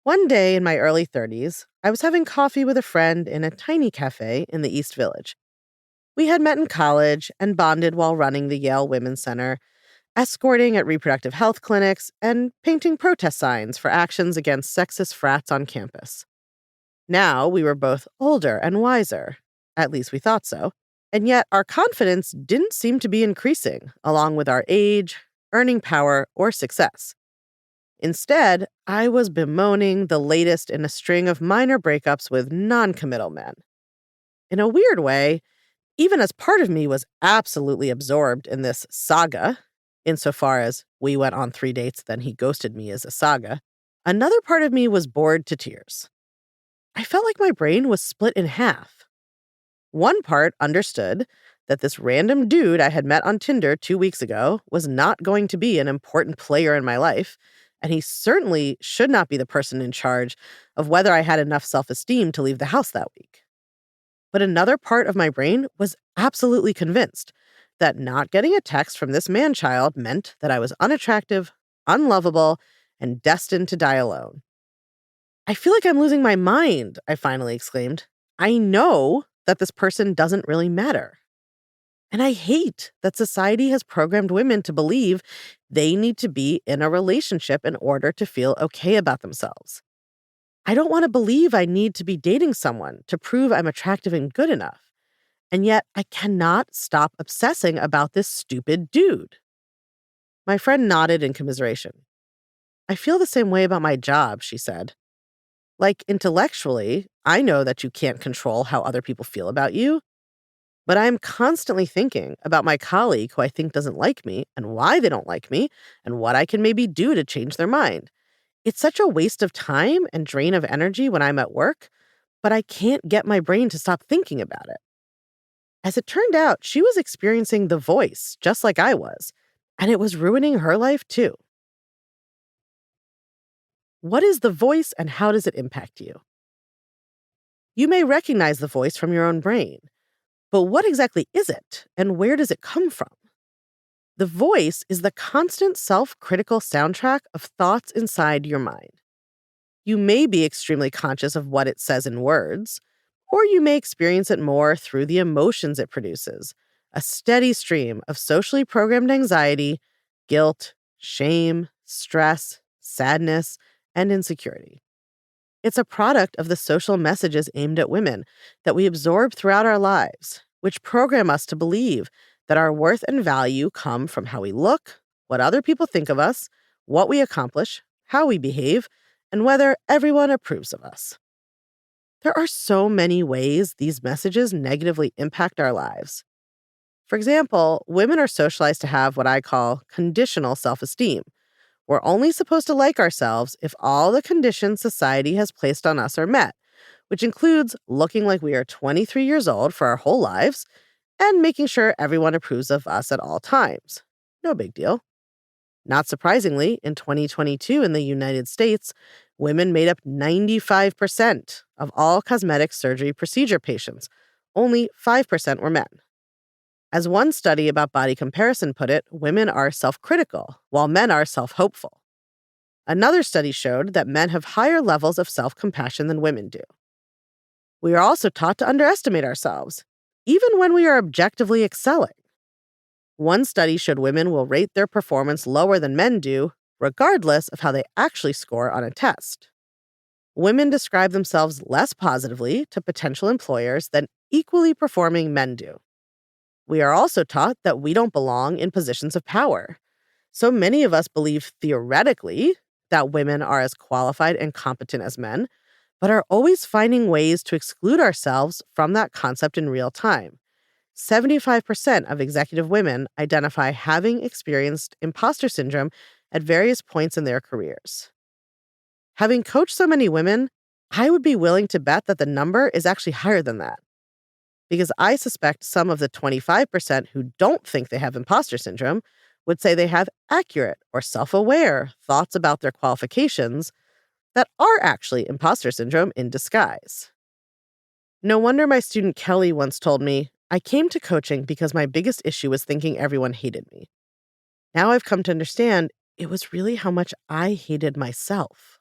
One day in my early 30s, I was having coffee with a friend in a tiny cafe in the East Village. We had met in college and bonded while running the Yale Women's Center, escorting at reproductive health clinics, and painting protest signs for actions against sexist frats on campus. Now we were both older and wiser. At least we thought so. And yet our confidence didn't seem to be increasing along with our age, earning power, or success. Instead, I was bemoaning the latest in a string of minor breakups with non-committal men. In a weird way, even as part of me was absolutely absorbed in this saga, insofar as we went on 3 dates, then he ghosted me as a saga, another part of me was bored to tears. I felt like my brain was split in half. One part understood that this random dude I had met on Tinder 2 weeks ago was not going to be an important player in my life, and he certainly should not be the person in charge of whether I had enough self-esteem to leave the house that week. But another part of my brain was absolutely convinced that not getting a text from this man-child meant that I was unattractive, unlovable, and destined to die alone. "I feel like I'm losing my mind," I finally exclaimed. "I know that this person doesn't really matter. And I hate that society has programmed women to believe they need to be in a relationship in order to feel okay about themselves. I don't want to believe I need to be dating someone to prove I'm attractive and good enough. And yet I cannot stop obsessing about this stupid dude." My friend nodded in commiseration. "I feel the same way about my job," she said. "Like, intellectually, I know that you can't control how other people feel about you. But I'm constantly thinking about my colleague who I think doesn't like me and why they don't like me and what I can maybe do to change their mind. It's such a waste of time and drain of energy when I'm at work, but I can't get my brain to stop thinking about it." As it turned out, she was experiencing the voice just like I was, and it was ruining her life too. What is the voice and how does it impact you? You may recognize the voice from your own brain, but what exactly is it and where does it come from? The voice is the constant self-critical soundtrack of thoughts inside your mind. You may be extremely conscious of what it says in words, or you may experience it more through the emotions it produces, a steady stream of socially programmed anxiety, guilt, shame, stress, sadness, and insecurity. It's a product of the social messages aimed at women that we absorb throughout our lives, which program us to believe that our worth and value come from how we look, what other people think of us, what we accomplish, how we behave, and whether everyone approves of us. There are so many ways these messages negatively impact our lives. For example, women are socialized to have what I call conditional self-esteem. We're only supposed to like ourselves if all the conditions society has placed on us are met, which includes looking like we are 23 years old for our whole lives and making sure everyone approves of us at all times. No big deal. Not surprisingly, in 2022 in the United States, women made up 95% of all cosmetic surgery procedure patients. Only 5% were men. As one study about body comparison put it, women are self-critical, while men are self-hopeful. Another study showed that men have higher levels of self-compassion than women do. We are also taught to underestimate ourselves, even when we are objectively excelling. One study showed women will rate their performance lower than men do, regardless of how they actually score on a test. Women describe themselves less positively to potential employers than equally performing men do. We are also taught that we don't belong in positions of power. So many of us believe theoretically that women are as qualified and competent as men, but are always finding ways to exclude ourselves from that concept in real time. 75% of executive women identify having experienced imposter syndrome at various points in their careers. Having coached so many women, I would be willing to bet that the number is actually higher than that. Because I suspect some of the 25% who don't think they have imposter syndrome would say they have accurate or self-aware thoughts about their qualifications that are actually imposter syndrome in disguise. No wonder my student Kelly once told me, "I came to coaching because my biggest issue was thinking everyone hated me. Now I've come to understand it was really how much I hated myself."